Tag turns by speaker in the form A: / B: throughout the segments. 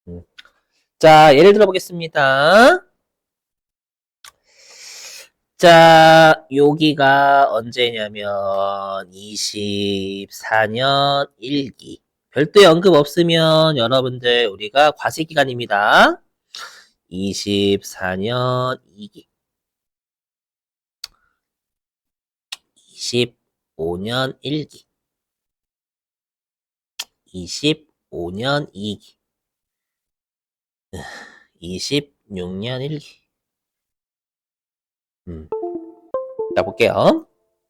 A: 음. 자, 예를 들어 보겠습니다. 자, 여기가 언제냐면 24년 1기. 별도의 언급 없으면 여러분들 우리가 과세 기간입니다. 24년 2기. 25년 1기. 25년 2기. 26년 1기. 자, 볼게요.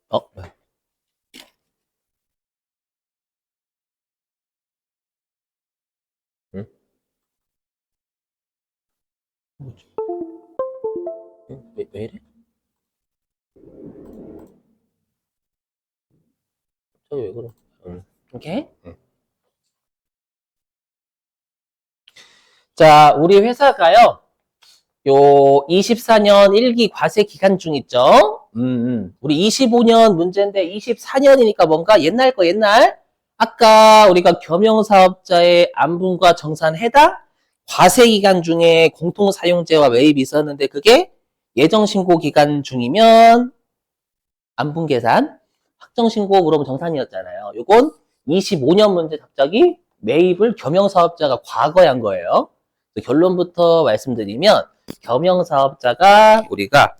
A: 뭐야. 응? 뭐지? 응? 왜 이래? 저기 왜 그래? 오케이? 자, 우리 회사가요. 요 24년 1기 과세 기간 중 있죠? 우리 25년 문제인데 24년이니까 뭔가 옛날 거 옛날. 아까 우리가 겸용사업자의 안분과 정산 해당 과세 기간 중에 공통사용제와 매입이 있었는데 그게 예정신고 기간 중이면 안분계산, 확정신고 물어보면 정산이었잖아요. 요건 25년 문제 갑자기 매입을 겸용사업자가 과거에 한 거예요. 결론부터 말씀드리면 겸용사업자가 우리가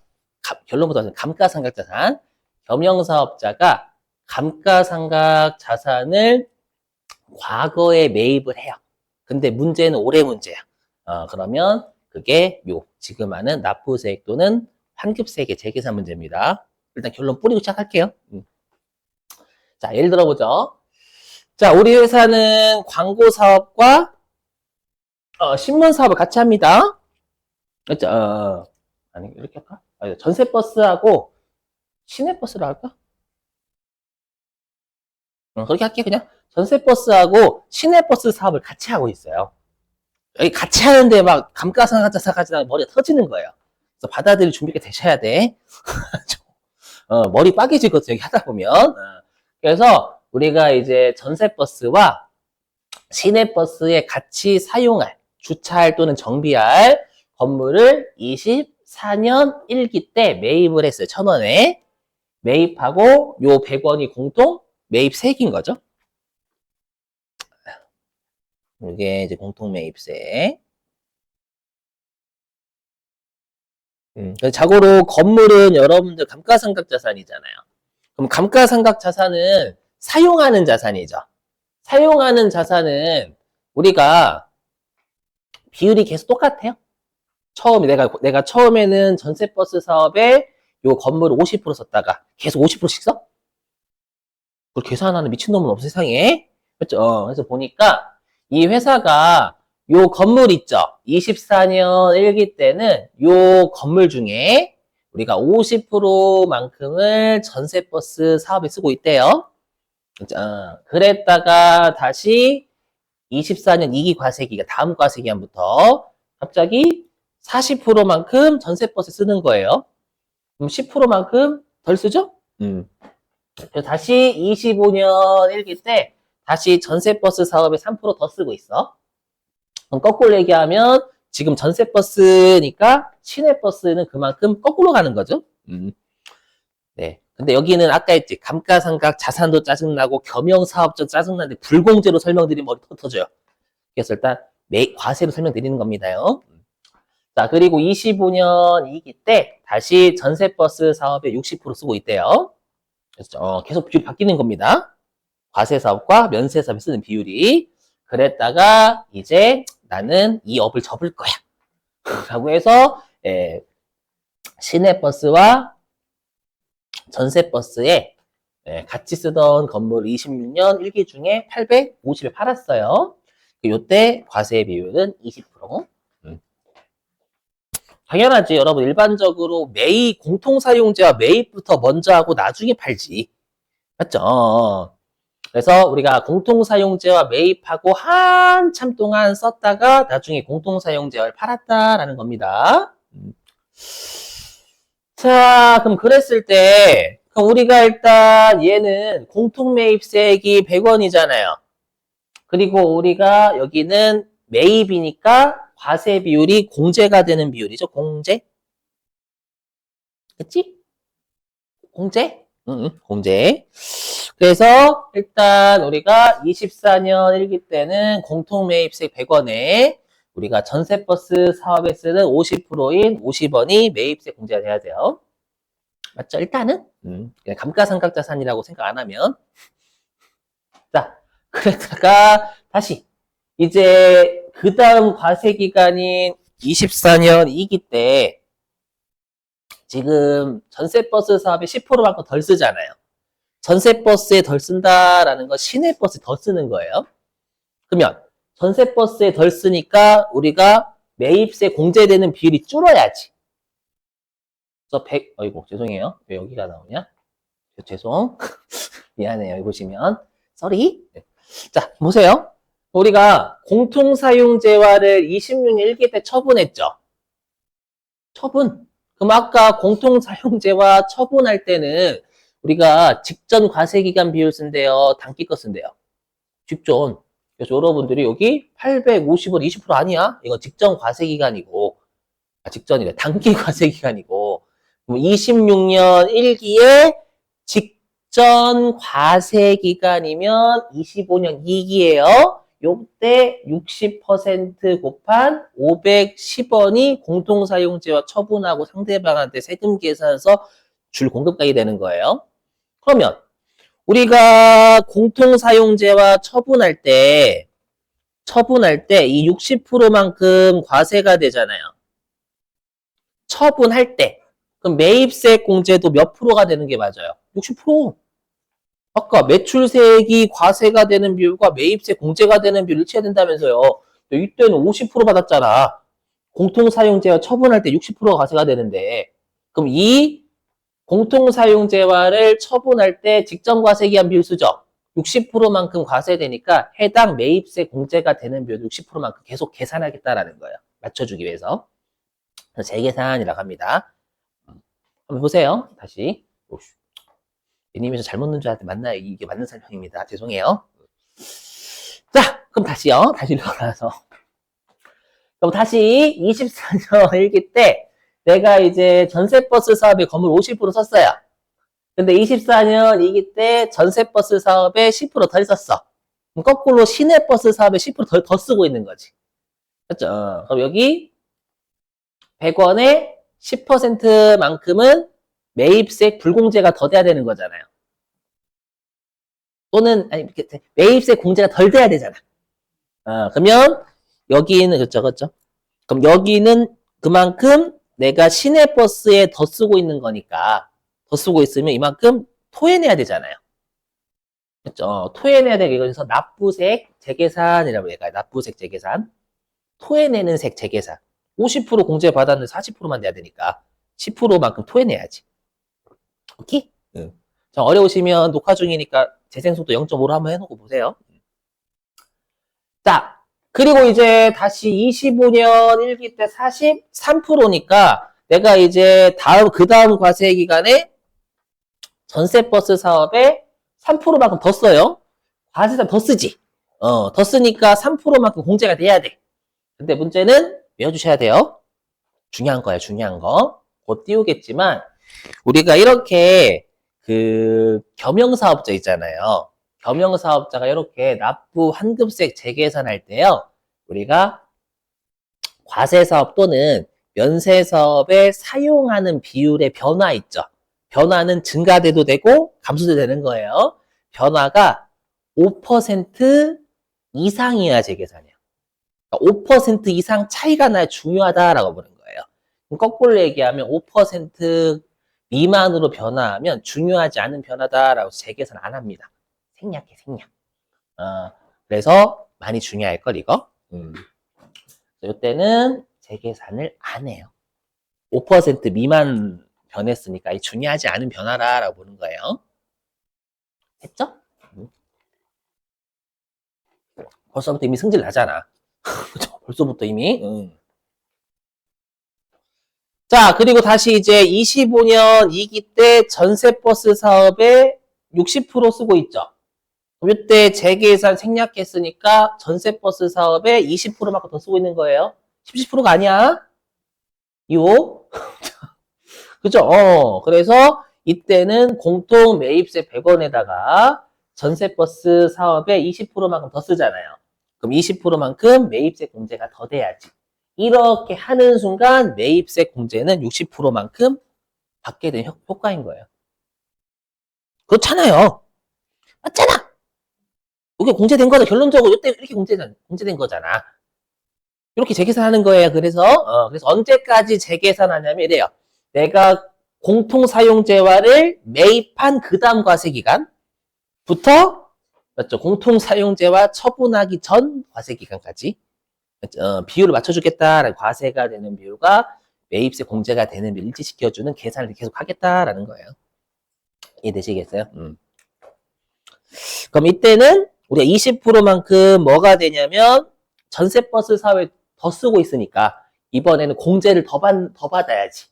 A: 결론부터 감가상각자산 겸용사업자가 감가상각 자산을 과거에 매입을 해요. 근데 문제는 올해 문제야. 그러면 그게 지금 하는 납부세액 또는 환급세액의 재계산 문제입니다. 일단 결론 뿌리고 시작할게요. 자, 예를 들어보죠. 자, 우리 회사는 광고 사업과 신문 사업을 같이 합니다. 그렇죠? 아니, 이렇게 할까? 전세버스하고 시내버스를 할까? 그렇게 할게, 그냥. 전세버스하고 시내버스 사업을 같이 하고 있어요. 여기 같이 하는데 막 감가상각자사까지 나면 머리가 터지는 거예요. 그래서 받아들일 준비가 되셔야 돼. 머리 빠개지거든, 여기 하다 보면. 그래서 우리가 이제 전세버스와 시내버스에 같이 사용할, 주차할 또는 정비할 건물을 24년 1기 때 매입을 했어요. 1,000원에. 매입하고 요 100원이 공통 매입세액인 거죠. 이게 이제 공통 매입세. 자고로 건물은 여러분들 감가상각 자산이잖아요. 그럼 감가상각 자산은 사용하는 자산이죠. 사용하는 자산은 우리가 비율이 계속 똑같아요. 내가 처음에는 전세버스 사업에 요 건물을 50% 썼다가 계속 50%씩 써? 그걸 계산하는 미친놈은 없어 세상에. 그렇죠? 그래서 보니까 이 회사가 요 건물 있죠? 24년 1기 때는 요 건물 중에 우리가 50%만큼을 전세버스 사업에 쓰고 있대요. 그랬다가 다시 24년 2기 과세기가 다음 과세기한부터 갑자기 40%만큼 전세버스 쓰는 거예요. 그럼 10%만큼 덜 쓰죠? 그래서 다시 25년 1기 때 다시 전세버스 사업에 3%더 쓰고 있어. 그럼 거꾸로 얘기하면 지금 전세버스니까 시내버스는 그만큼 거꾸로 가는 거죠. 네. 근데 여기는 아까 했지. 감가상각 자산도 짜증나고 겸용사업도 짜증나는데 불공제로 설명드리면 머리 터져요. 그래서 일단 과세로 설명드리는 겁니다요. 자, 그리고 25년 2기 때 다시 전세버스 사업에 60% 쓰고 있대요. 그래서 계속 비율이 바뀌는 겁니다. 과세 사업과 면세 사업에 쓰는 비율이. 그랬다가 이제 나는 이 업을 접을 거야. 라고 해서 시내버스와 전세버스에 같이 쓰던 건물 26년 1기 중에 850에 팔았어요. 요때 과세 비율은 20%. 당연하지. 여러분 일반적으로 매입 공통사용제와 매입부터 먼저 하고 나중에 팔지. 맞죠? 그래서 우리가 공통사용제와 매입하고 한참 동안 썼다가 나중에 공통사용제와를 팔았다라는 겁니다. 자, 그럼 그랬을 때 그럼 우리가 일단 얘는 공통매입세액이 100원이잖아요. 그리고 우리가 여기는 매입이니까 과세 비율이 공제가 되는 비율이죠. 공제. 그치? 공제? 응, 공제. 그래서 일단 우리가 24년 1기 때는 공통매입세 100원에 우리가 전세버스 사업에 쓰는 50%인 50원이 매입세 공제가 돼야 돼요. 맞죠? 일단은 그냥 감가상각자산이라고 생각 안 하면. 자, 그러다가 다시 이제 그 다음 과세기간인 24년 2기 때 지금 전세버스 사업에 10%만큼 덜 쓰잖아요. 전세버스에 덜 쓴다라는 건 시내버스에 더 쓰는 거예요. 그러면 전세버스에 덜 쓰니까 우리가 매입세 공제되는 비율이 줄어야지. 그래서 100, 어이구, 죄송해요. 왜 여기가 나오냐? 죄송. 미안해요. 여기 보시면. 쏘리. 네. 자, 보세요. 우리가 공통사용재화를 26년 1기 때 처분했죠. 처분. 그럼 아까 공통사용재화 처분할 때는 우리가 직전 과세기간 비율 쓴대요. 단기 거 쓴대요. 직전. 그래서 여러분들이 여기 850원 20% 아니야? 이거 직전 과세기간이고, 직전이래. 단기 과세기간이고, 26년 1기에 직전 과세기간이면 25년 2기예요. 요때 60% 곱한 510원이 공통사용재와 처분하고 상대방한테 세금 계산해서 줄 공급가액이 되는 거예요. 그러면 우리가 공통사용재와 처분할 때 이 60%만큼 과세가 되잖아요. 처분할 때. 그럼 매입세 공제도 몇 프로가 되는 게 맞아요? 60%. 아까 매출세액이 과세가 되는 비율과 매입세 공제가 되는 비율을 일치해야 된다면서요. 이때는 50% 받았잖아. 공통사용재와 처분할 때 60%가 과세가 되는데 그럼 이 공통사용재화를 처분할 때 직전과세기한 비율 쓰죠. 60%만큼 과세되니까 해당 매입세 공제가 되는 비율 60%만큼 계속 계산하겠다라는 거예요. 맞춰주기 위해서. 재계산이라고 합니다. 한번 보세요. 다시. 애니메이션 잘못 넣은 줄 알았는데 맞나요? 이게 맞는 설명입니다. 죄송해요. 자, 그럼 다시요. 다시 일어나서. 그럼 다시 24년 1기 때 내가 이제 전세버스 사업에 건물 50% 썼어요. 근데 24년 2기 때 전세버스 사업에 10%덜 썼어. 그럼 거꾸로 시내버스 사업에 10%더 쓰고 있는 거지. 그렇죠? 그럼 여기 100원에 10%만큼은 매입세 불공제가 더 돼야 되는 거잖아요. 또는 아니 매입세 공제가 덜 돼야 되잖아. 그러면 여기는 그렇죠. 그럼 여기는 그만큼 내가 시내버스에 더 쓰고 있는 거니까 더 쓰고 있으면 이만큼 토해내야 되잖아요. 그렇죠? 토해내야 되게 그래서 납부색 재계산이라고 얘기해요. 납부색 재계산. 토해내는 색 재계산. 50% 공제 받았는데 40%만 내야 되니까 10%만큼 토해내야지. 오케이? 응. 자, 어려우시면 녹화 중이니까 재생속도 0.5로 한번 해놓고 보세요. 자, 그리고 이제 다시 25년 1기 때 43%니까 내가 이제 그 다음 과세 기간에 전세버스 사업에 3%만큼 더 써요. 과세세 더 쓰지. 더 쓰니까 3%만큼 공제가 돼야 돼. 근데 문제는 외워주셔야 돼요. 중요한 거예요, 중요한 거. 곧 띄우겠지만, 우리가 이렇게 겸용사업자 있잖아요. 겸용사업자가 이렇게 납부 환급세 재계산할 때요. 우리가 과세사업 또는 면세사업에 사용하는 비율의 변화 있죠. 변화는 증가돼도 되고 감소도 되는 거예요. 변화가 5% 이상이어야 재계산이에요. 그러니까 5% 이상 차이가 나야 중요하다라고 보는 거예요. 거꾸로 얘기하면 5% 미만으로 변화하면 중요하지 않은 변화다라고 재계산 안 합니다. 생략해, 생략. 그래서 많이 중요할 걸, 이거. 이때는 재계산을 안 해요. 5% 미만 변했으니까 중요하지 않은 변화라고 보는 거예요. 됐죠? 벌써부터 이미 승질 나잖아. 벌써부터 이미. 자, 그리고 다시 이제 25년 2기 때 전세버스 사업에 60% 쓰고 있죠. 그럼 이때 재계산 생략했으니까 전세버스 사업에 20%만큼 더 쓰고 있는 거예요. 10%가 아니야. 요. 그죠? 그래서 이때는 공통 매입세 100원에다가 전세버스 사업에 20%만큼 더 쓰잖아요. 그럼 20%만큼 매입세 공제가 더 돼야지. 이렇게 하는 순간 매입세 공제는 60%만큼 받게 된 효과인 거예요. 그렇잖아요. 맞잖아. 이게 공제된 거다. 결론적으로 이때 이렇게 공제된 거잖아. 이렇게 재계산하는 거예요. 그래서 언제까지 재계산하냐면 이래요. 내가 공통사용재화를 매입한 그 다음 과세기간부터 맞죠? 공통사용재화 처분하기 전 과세기간까지 비율을 맞춰주겠다라는 과세가 되는 비율과 매입세 공제가 되는 비율을 일치시켜주는 계산을 계속 하겠다라는 거예요. 이해되시겠어요? 그럼 이때는 우리가 20%만큼 뭐가 되냐면 전세버스 사업에 더 쓰고 있으니까 이번에는 공제를 더 받아야지.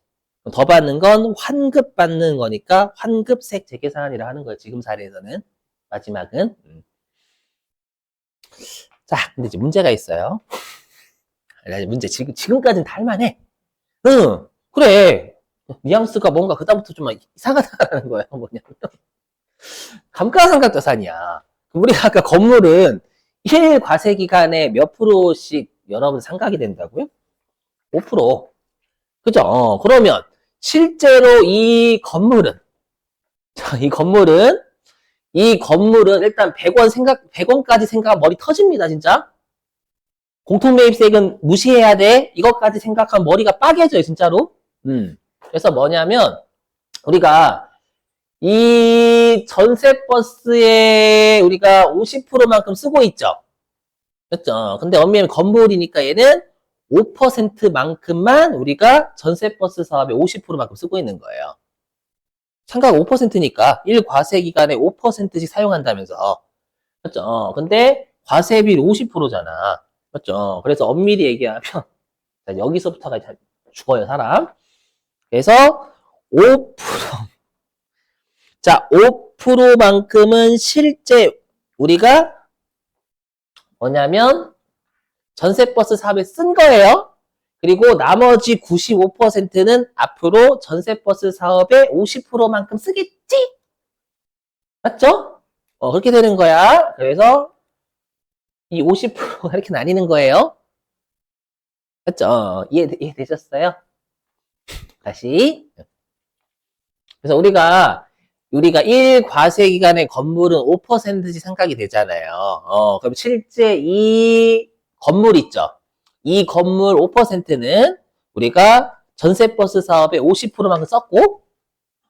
A: 더 받는 건 환급 받는 거니까 환급세 재계산이라 하는 거예요. 지금 사례에서는. 마지막은. 자, 근데 이제 문제가 있어요. 문제 지금까지는 다 할만해. 응, 그래. 뉘앙스가 뭔가 그다음부터 좀 이상하다는 거야. 뭐냐면 감가상각자산이야. 우리가 아까 건물은 1 과세기간에 몇 프로씩 여러분 상각이 된다고요? 5%. 그죠? 그러면 실제로 이 건물은 일단 100원까지 생각하면 머리 터집니다, 진짜. 공통매입세액은 무시해야 돼. 이것까지 생각하면 머리가 빠개져요, 진짜로. 그래서 뭐냐면, 우리가 이 전세버스에 우리가 50%만큼 쓰고 있죠. 그렇죠? 근데 엄밀히 건물이니까 얘는 5%만큼만 우리가 전세버스 사업에 50%만큼 쓰고 있는 거예요. 상각 5%니까 1과세기간에 5%씩 사용한다면서. 그렇죠? 근데 과세비율 50%잖아. 그렇죠? 그래서 엄밀히 얘기하면 여기서부터가 죽어요, 사람. 그래서 5%. 자, 5%만큼은 실제 우리가 뭐냐면 전세버스 사업에 쓴 거예요. 그리고 나머지 95%는 앞으로 전세버스 사업에 50%만큼 쓰겠지? 맞죠? 그렇게 되는 거야. 그래서 이 50%가 이렇게 나뉘는 거예요. 맞죠? 이해되셨어요? 다시. 그래서 우리가 1과세기간의 건물은 5%씩 상각이 되잖아요. 그럼 실제 이 건물 있죠? 이 건물 5%는 우리가 전세버스 사업에 50%만큼 썼고,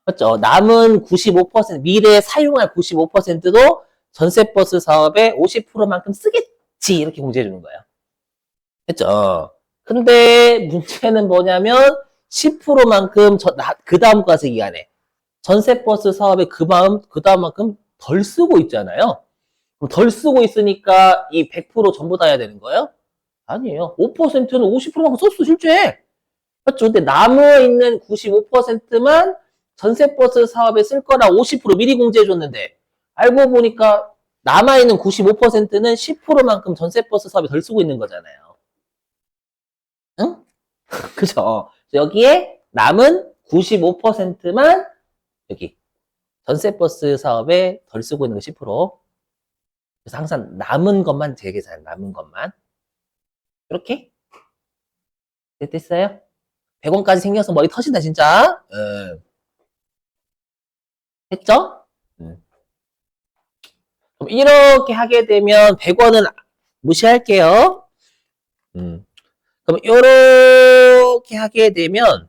A: 맞죠? 남은 95%, 미래에 사용할 95%도 전세버스 사업에 50%만큼 쓰겠지. 이렇게 공제해 주는 거예요. 됐죠? 근데 문제는 뭐냐면 10%만큼 그 다음 과세기간에 전세버스 사업에 그 다음만큼 덜 쓰고 있잖아요. 그럼 덜 쓰고 있으니까 이 100% 전부 다 해야 되는 거예요? 아니에요. 5%는 50%만큼 썼어, 실제. 맞죠? 근데 남아있는 95%만 전세버스 사업에 쓸 거라 50% 미리 공제해줬는데, 알고 보니까 남아있는 95%는 10%만큼 전세버스 사업에 덜 쓰고 있는 거잖아요. 응? 그죠? 여기에 남은 95%만 여기 전세버스 사업에 덜 쓰고 있는 거 10%. 그래서 항상 남은 것만 재계산, 남은 것만. 이렇게? 됐어요? 100원까지 생겨서 머리 터진다, 진짜. 됐죠? 그럼 이렇게 하게 되면 100원은 무시할게요. 그럼 이렇게 하게 되면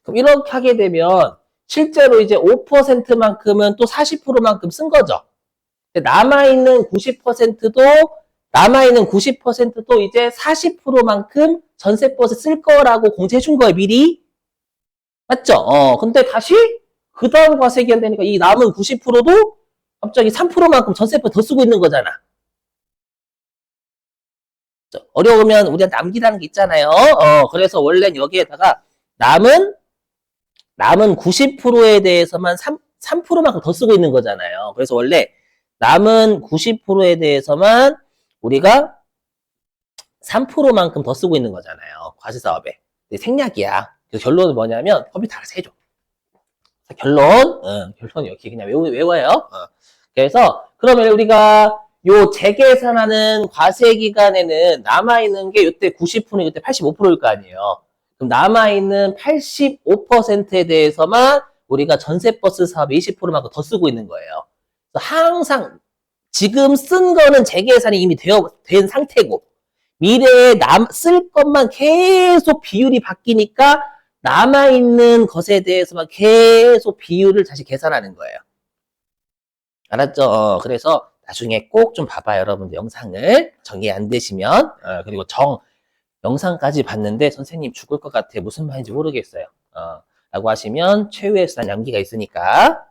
A: 그럼 이렇게 하게 되면 실제로 이제 5%만큼은 또 40%만큼 쓴 거죠. 남아있는 90%도 이제 40%만큼 전세버스 쓸 거라고 공제해 준 거예요, 미리. 맞죠? 근데 다시 그 다음 과세기한 되니까 이 남은 90%도 갑자기 3%만큼 전세법 더 쓰고 있는 거잖아. 어려우면 우리한테 암기라는 게 있잖아요. 그래서 원래는 여기에다가 남은 90%에 대해서만 3%만큼 더 쓰고 있는 거잖아요. 그래서 원래 남은 90%에 대해서만 우리가 3%만큼 더 쓰고 있는 거잖아요. 과세사업에. 생략이야. 그 결론은 뭐냐면 컴퓨터 알아서 해줘. 결론은 이렇게 그냥 외워요. 그래서 그러면 우리가 요 재계산하는 과세 기간에는 남아있는 게 이때 90%, 이때 85%일 거 아니에요. 그럼 남아있는 85%에 대해서만 우리가 전세버스 사업에 20%만큼 더 쓰고 있는 거예요. 항상 지금 쓴 거는 재계산이 이미 된 상태고 미래에 쓸 것만 계속 비율이 바뀌니까 남아있는 것에 대해서만 계속 비율을 다시 계산하는 거예요. 알았죠? 그래서 나중에 꼭 좀 봐봐요, 여러분들. 영상을 정리 안 되시면. 그리고 영상까지 봤는데 선생님 죽을 것 같아. 무슨 말인지 모르겠어요. 라고 하시면 최후의 수단 연기가 있으니까.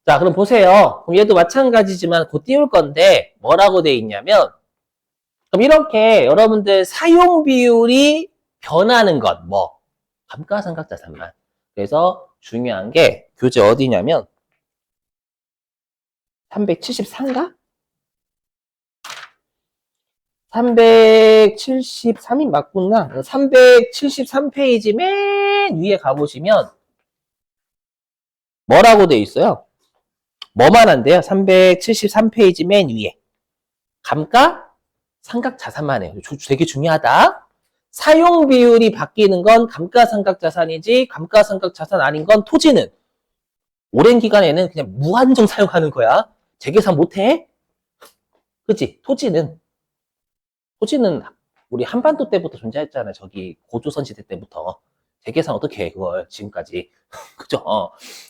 A: 자, 그럼 보세요. 그럼 얘도 마찬가지지만 곧 띄울 건데 뭐라고 돼 있냐면 그럼 이렇게 여러분들 사용 비율이 변하는 것, 감가상각자산만. 그래서 중요한 게 교재 어디냐면 373인가? 373이 맞구나. 373페이지 맨 위에 가보시면 뭐라고 돼 있어요? 뭐만 한데요? 373페이지 맨 위에. 감가상각자산만 해요. 되게 중요하다. 사용 비율이 바뀌는 건 감가상각자산이지 감가상각자산 아닌 건 토지는 오랜 기간에는 그냥 무한정 사용하는 거야. 재계산 못해? 그치? 토지는 우리 한반도 때부터 존재했잖아요. 저기 고조선 시대 때부터. 재계산 어떻게 해 그걸 지금까지. 그죠?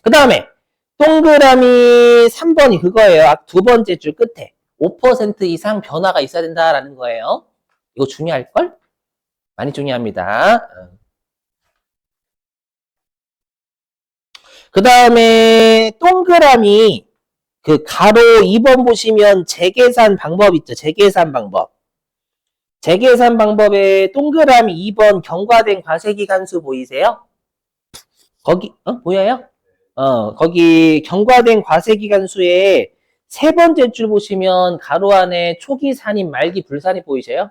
A: 그 다음에 동그라미 3번이 그거예요. 두 번째 줄 끝에 5% 이상 변화가 있어야 된다라는 거예요. 이거 중요할걸? 많이 중요합니다. 그 다음에 동그라미 그 가로 2번 보시면 재계산 방법 있죠. 재계산 방법. 재계산 방법에 동그라미 2번 경과된 과세기간수 보이세요? 거기 보여요? 거기 경과된 과세기간수에 세 번째 줄 보시면 가로 안에 초기 산입, 말기 불산입 보이세요?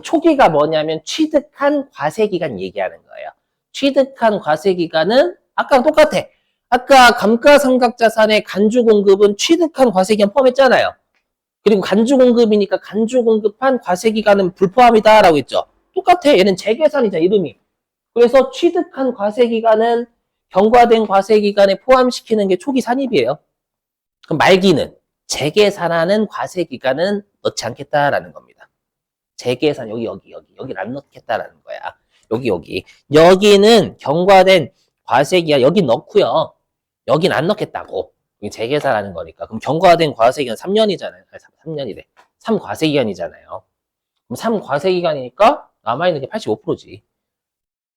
A: 초기가 뭐냐면 취득한 과세기간 얘기하는 거예요. 취득한 과세기간은 아까랑 똑같아. 아까 감가상각자산의 간주공급은 취득한 과세기간 포함했잖아요. 그리고 간주공급이니까 간주공급한 과세기간은 불포함이다 라고 했죠. 똑같아. 얘는 재계산이잖아, 이름이. 그래서 취득한 과세기간은 경과된 과세기간에 포함시키는 게 초기 산입이에요. 그럼 말기는 재계산하는 과세기간은 넣지 않겠다라는 겁니다. 재계산 여기를 안 넣겠다라는 거야. 여기는 경과된 과세기간 여기 넣고요. 여긴 안 넣겠다고. 재계산하는 거니까. 그럼 경과된 과세기간 3년이잖아요. 3년이래. 3과세기간이잖아요. 그럼 3과세기간이니까 남아있는 게 85%지.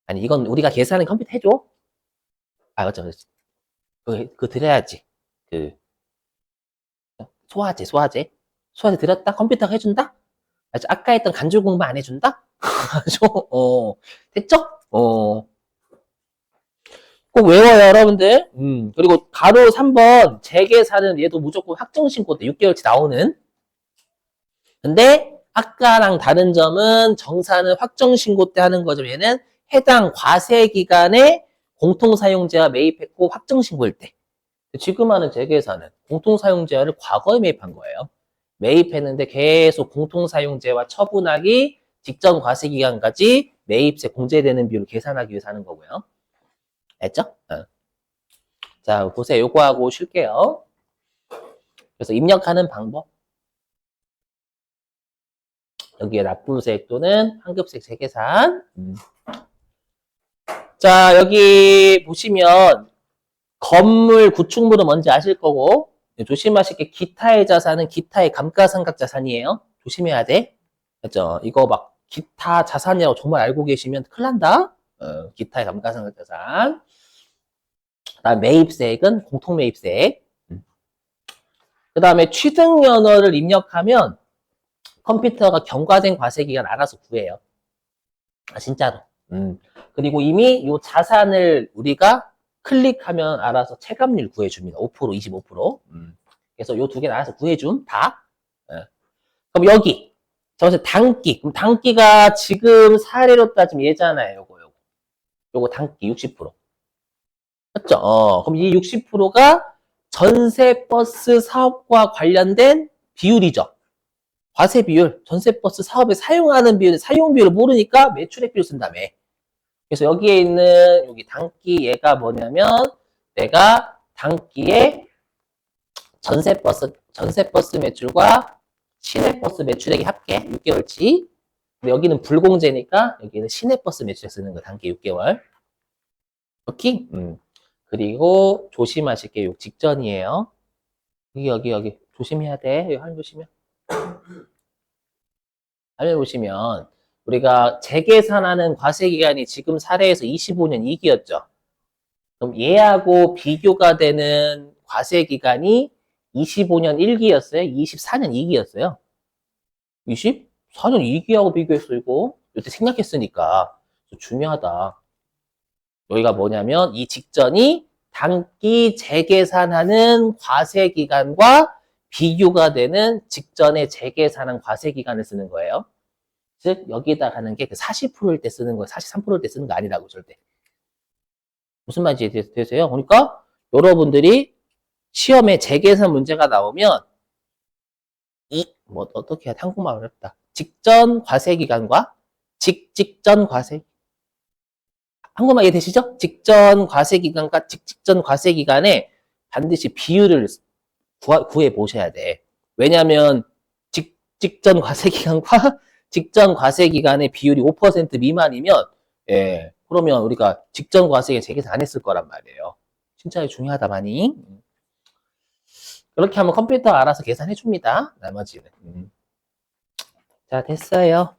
A: 아니 이건 우리가 계산하는 컴퓨터 해줘. 맞죠. 그거 드려야지. 소화제 드렸다? 컴퓨터가 해준다? 아까 했던 간주 공부 안 해준다? 됐죠? 꼭 외워요, 여러분들. 그리고 가로 3번 재계산은 얘도 무조건 확정신고 때 6개월치 나오는. 근데 아까랑 다른 점은 정산은 확정신고 때 하는 거죠. 얘는 해당 과세기간에 공통사용제와 매입했고 확정신고일 때. 지금 하는 재계산은 공통사용제와를 과거에 매입한 거예요. 매입했는데 계속 공통사용제와 처분하기 직전 과세기간까지 매입세 공제되는 비율을 계산하기 위해서 하는 거고요. 알죠? 자, 보세요. 요거 하고 쉴게요. 그래서 입력하는 방법. 여기에 납부세 또는 환급세 재계산. 자, 여기 보시면 건물, 구축물은 뭔지 아실 거고 조심하실 게 기타의 자산은 기타의 감가상각자산이에요. 조심해야 돼. 그죠? 이거 막 기타 자산이라고 정말 알고 계시면 큰일 난다. 기타의 감가상각자산. 그다음 매입세액은 공통매입세액. 그 다음에 취득연월을 입력하면 컴퓨터가 경과된 과세기간 알아서 구해요. 아, 진짜로. 그리고 이미 이 자산을 우리가 클릭하면 알아서 체감률 구해줍니다. 5%, 25%. 그래서 이 두 개는 알아서 구해줌, 다. 예. 그럼 여기. 저기서 단기. 그럼 단기가 지금 사례로 따지면 얘잖아요. 요거 단기 60%. 맞죠? 그럼 이 60%가 전세버스 사업과 관련된 비율이죠. 과세 비율, 전세버스 사업에 사용하는 비율, 사용 비율을 모르니까 매출액 비율 쓴다며. 그래서 여기에 있는 여기 단기 얘가 뭐냐면 내가 단기에 전세버스 매출과 시내버스 매출액이 합계 6개월치. 근데 여기는 불공제니까 여기는 시내버스 매출액 쓰는 거 단기 6개월. 오케이? 그리고 조심하실 게 요 직전이에요. 여기 조심해야 돼. 여기 화면 보시면. 화면 보시면 우리가 재계산하는 과세기간이 지금 사례에서 25년 2기였죠. 그럼 얘하고 비교가 되는 과세기간이 25년 1기였어요? 24년 2기였어요? 24년 2기하고 비교했어, 이거. 이때 생략했으니까. 중요하다. 여기가 뭐냐면 이 직전이 단기 재계산하는 과세기간과 비교가 되는 직전에 재계산한 과세기간을 쓰는 거예요. 즉 여기다 가는 게 그 40%일 때 쓰는 거예요. 43%일 때 쓰는 거 아니라고 절대. 무슨 말인지 되세요? 그러니까 여러분들이 시험에 재계산 문제가 나오면 어떻게 해야 돼? 한국말 어렵다. 직전 과세기간과 직전 과세 한국말 이해되시죠? 직전 과세기간과 직전 과세기간에 반드시 비율을 구해 보셔야 돼. 왜냐하면 직전 과세기간과 직전 과세기간의 비율이 5% 미만이면 예, 그러면 우리가 직전 과세에 재계산 안 했을 거란 말이에요. 진짜 중요하다 많이. 그렇게 하면 컴퓨터가 알아서 계산해 줍니다. 나머지는. 자, 됐어요.